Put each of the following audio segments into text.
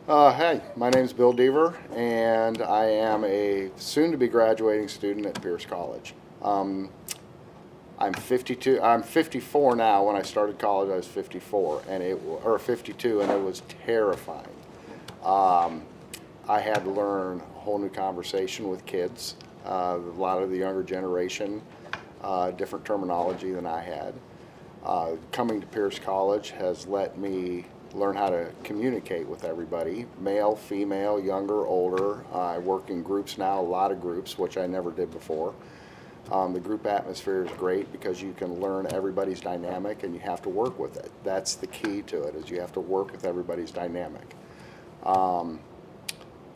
Hey, my name is Bill Deaver, and I am a soon-to-be graduating student at Pierce College. Um, I'm 52. I'm 54 now. When I started college, I was 54, or 52, and it was terrifying. Um, I had to learn a whole new conversation with kids, a lot of the younger generation, different terminology than I had. Coming to Pierce College has let me learn how to communicate with everybody, male, female, younger, older. I work in groups now, a lot of groups, which I never did before. The group atmosphere is great because you can learn everybody's dynamic and you have to work with it. That's the key to it, is you have to work with everybody's dynamic. Um,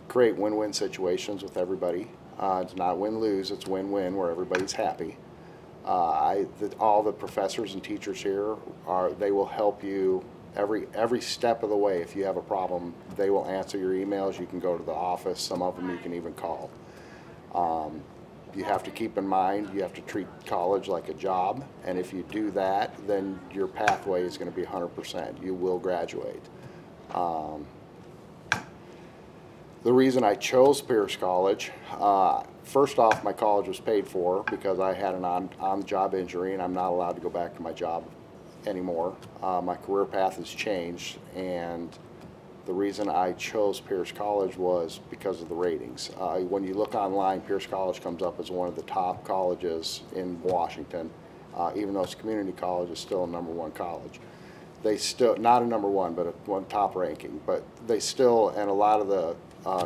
Create win-win situations with everybody. It's not win-lose, it's win-win where everybody's happy. All the professors and teachers here they will help you every step of the way. If you have a problem, they will answer your emails. You can go to the office. Some of them you can even call. Um, you have to keep in mind you have to treat college like a job, and if you do that, then your pathway is going to be 100%. You will graduate. Um, the reason I chose Pierce College, first off, my college was paid for because I had an on-the-job injury and I'm not allowed to go back to my job anymore. My career path has changed, and the reason I chose Pierce College was because of the ratings. When you look online, Pierce College comes up as one of the top colleges in Washington. Even though it's a community college, it's still a #1 college. They still, not a #1, but one top ranking, but they still, and a lot of the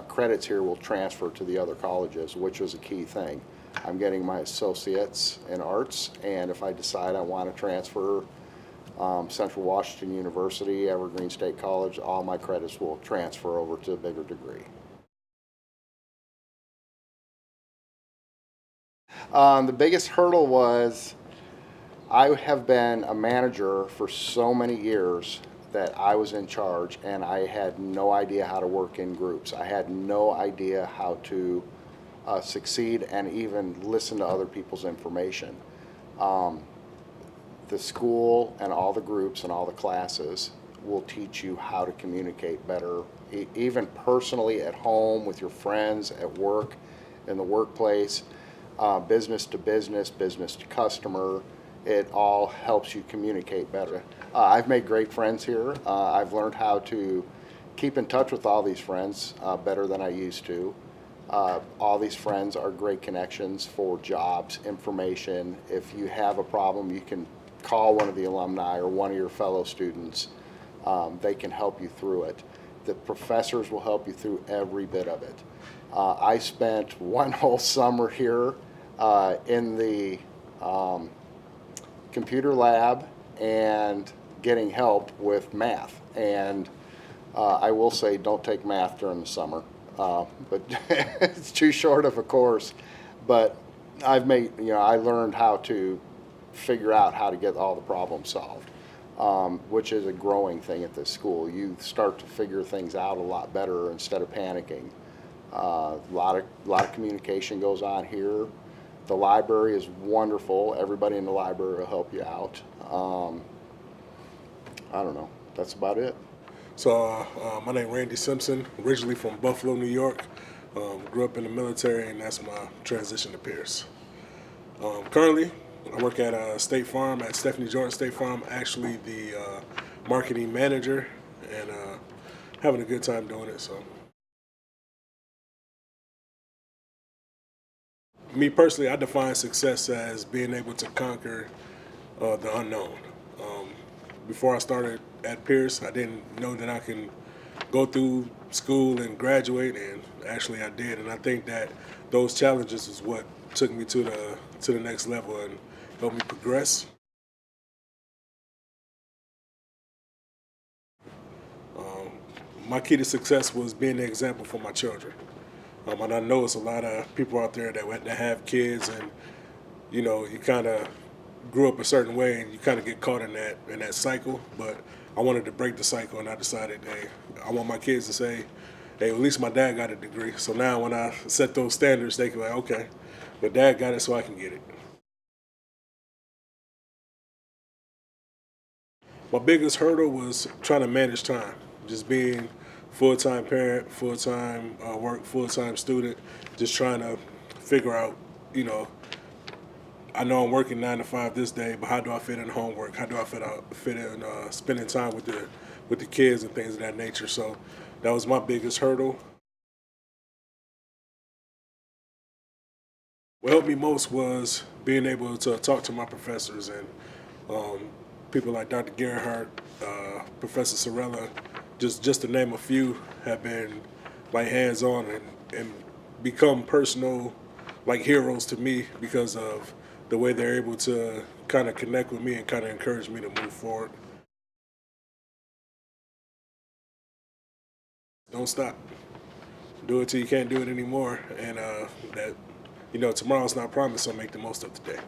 credits here will transfer to the other colleges, which was a key thing. I'm getting my associates in arts, and if I decide I want to transfer Central Washington University, Evergreen State College, all my credits will transfer over to a bigger degree. The biggest hurdle was I have been a manager for so many years that I was in charge, and I had no idea how to work in groups. I had no idea how to succeed and even listen to other people's information. Um, the school and all the groups and all the classes will teach you how to communicate better, even personally at home, with your friends, at work, in the workplace, business to business, business to customer. It all helps you communicate better. I've made great friends here. I've learned how to keep in touch with all these friends better than I used to. All these friends are great connections for jobs, information. If you have a problem, you can call one of the alumni or one of your fellow students. They can help you through it. The professors will help you through every bit of it. I spent one whole summer here in the computer lab and getting help with math. And I will say, don't take math during the summer, but it's too short of a course. But I learned how to figure out how to get all the problems solved, which is a growing thing at this school. You start to figure things out a lot better instead of panicking. A lot of communication goes on here. The library is wonderful. Everybody in the library will help you out. I don't know. That's about it. My name is Randy Simpson, originally from Buffalo, New York. Grew up in the military, and that's my transition to Pierce. Currently, I work at State Farm, at Stephanie Jordan State Farm, actually the marketing manager, and having a good time doing it. So, me personally, I define success as being able to conquer the unknown. Um, Before I started at Pierce, I didn't know that I can go through school and graduate, and actually I did. And I think that those challenges is what took me to the next level and helped me progress. Um, my key to success was being the example for my children. And I know it's a lot of people out there that have kids, and you kind of grew up a certain way, and you kind of get caught in that cycle. But I wanted to break the cycle, and I decided, hey, I want my kids to say, hey, at least my dad got a degree. So now when I set those standards, they can be like, okay, my dad got it, so I can get it. My biggest hurdle was trying to manage time, just being full-time parent, full-time work, full-time student, just trying to figure out, you know, I know I'm working 9 to 5 this day, but how do I fit in homework? How do I fit in spending time with the kids and things of that nature? So that was my biggest hurdle. What helped me most was being able to talk to my professors and people like Dr. Gerhardt, Professor Sorella, just to name a few, have been like hands-on and become personal like heroes to me because of the way they're able to kind of connect with me and kind of encourage me to move forward. Don't stop. Do it till you can't do it anymore, and that tomorrow's not promised, so make the most of the day.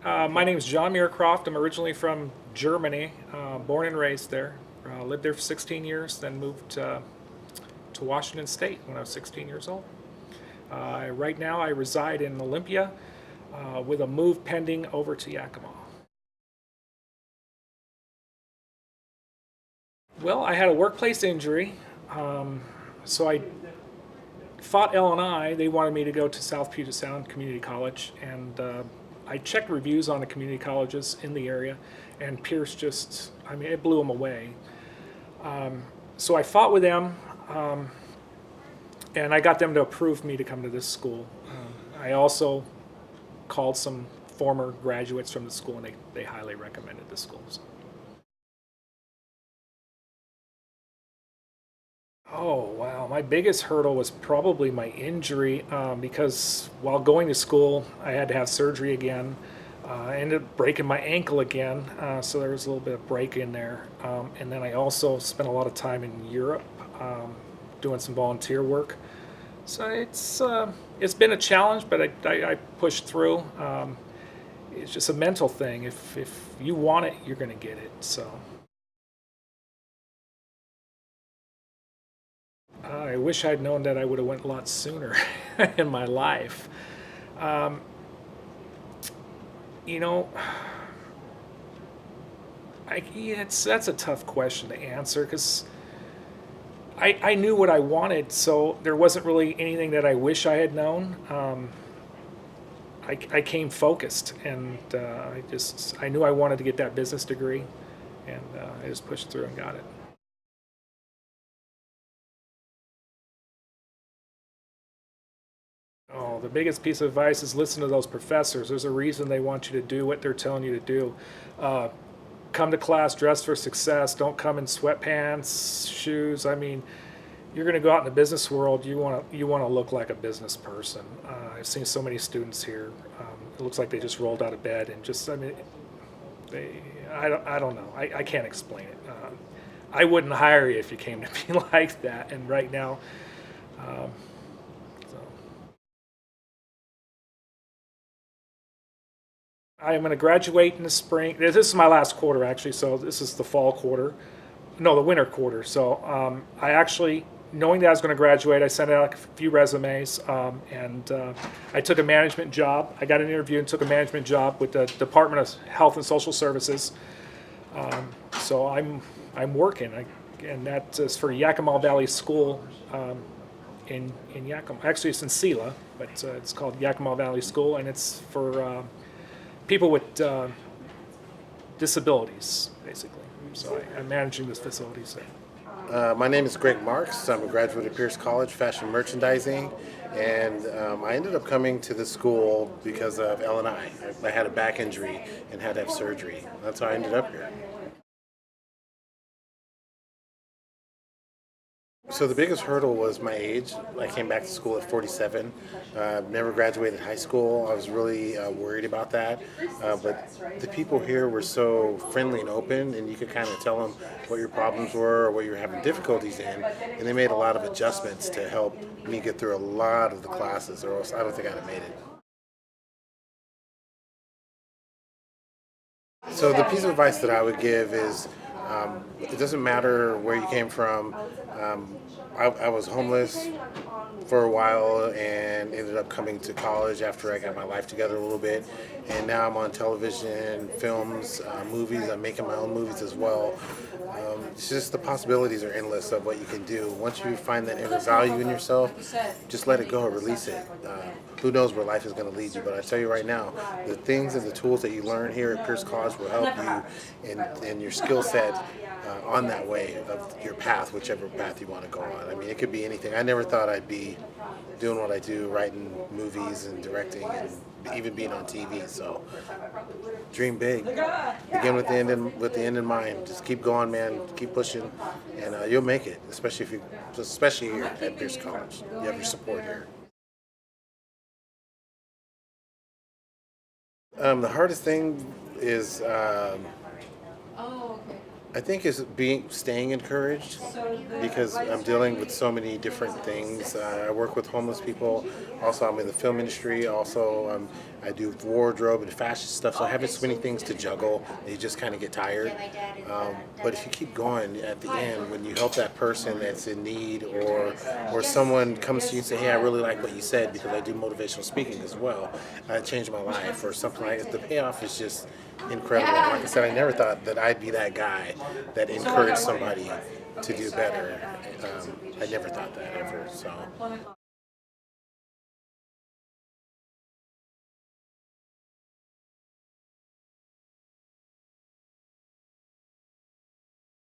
My name is John Muircroft. I'm originally from Germany, born and raised there. Lived there for 16 years, then moved to Washington State when I was 16 years old. Right now I reside in Olympia with a move pending over to Yakima. Well, I had a workplace injury, so I fought L&I. They wanted me to go to South Puget Sound Community College, and I checked reviews on the community colleges in the area, and Pierce just, I mean, it blew them away. So I fought with them, and I got them to approve me to come to this school. I also called some former graduates from the school, and they highly recommended the school. So. Oh, wow. My biggest hurdle was probably my injury because while going to school, I had to have surgery again. I ended up breaking my ankle again, so there was a little bit of break in there. And then I also spent a lot of time in Europe doing some volunteer work. So it's been a challenge, but I pushed through. It's just a mental thing. If you want it, you're going to get it. So. I wish I'd known that I would have went a lot sooner in my life. That's a tough question to answer because I knew what I wanted, so there wasn't really anything that I wish I had known. I came focused, and I knew I wanted to get that business degree, and I just pushed through and got it. Oh, the biggest piece of advice is listen to those professors. There's a reason they want you to do what they're telling you to do. Come to class dressed for success. Don't come in sweatpants, shoes. I mean, you're going to go out in the business world. You want to look like a business person. I've seen so many students here. It looks like they just rolled out of bed and I don't know. I can't explain it. I wouldn't hire you if you came to me like that. And right now. I am going to graduate in the spring. This is my last quarter, actually, so this is the fall quarter. No, the winter quarter. So I actually, knowing that I was going to graduate, I sent out a few resumes, and I took a management job. I got an interview and took a management job with the Department of Health and Social Services. So I'm working, and that is for Yakima Valley School in Yakima. Actually, it's in Sela, but it's called Yakima Valley School, and it's for people with disabilities, basically. So I'm managing this facility. So. My name is Greg Marks. I'm a graduate of Pierce College, fashion merchandising, and I ended up coming to the school because of L&I. I had a back injury and had to have surgery. That's how I ended up here. So the biggest hurdle was my age. I came back to school at 47. Never graduated high school. I was really worried about that. But the people here were so friendly and open, and you could kind of tell them what your problems were or what you were having difficulties in. And they made a lot of adjustments to help me get through a lot of the classes, or else I don't think I'd have made it. So the piece of advice that I would give is It doesn't matter where you came from. I was homeless for a while and ended up coming to college after I got my life together a little bit. And now I'm on television, films, movies. I'm making my own movies as well. It's just the possibilities are endless of what you can do. Once you find that inner value in yourself, just let it go, release it. Who knows where life is going to lead you, but I tell you right now, the things and the tools that you learn here at Pierce College will help you in your skill set on that way of your path, whichever path you want to go on. I mean, it could be anything. I never thought I'd be doing what I do, writing movies and directing and even being on TV. So dream big. Begin with the end in mind. Just keep going, man. Keep pushing, and you'll make it. Especially here at Pierce College. You have your support here. The hardest thing is, I think, is staying encouraged, because I'm dealing with so many different things. I work with homeless people. Also, I'm in the film industry. Also, I do wardrobe and fashion stuff. So I have so many things to juggle. And you just kind of get tired. But if you keep going, at the end, when you help that person that's in need, or someone comes to you and say, "Hey, I really like what you said," because I do motivational speaking as well. I changed my life, or something like that. The payoff is just incredible. Like I said, I never thought that I'd be that guy that encouraged somebody to do better. I never thought that ever. So.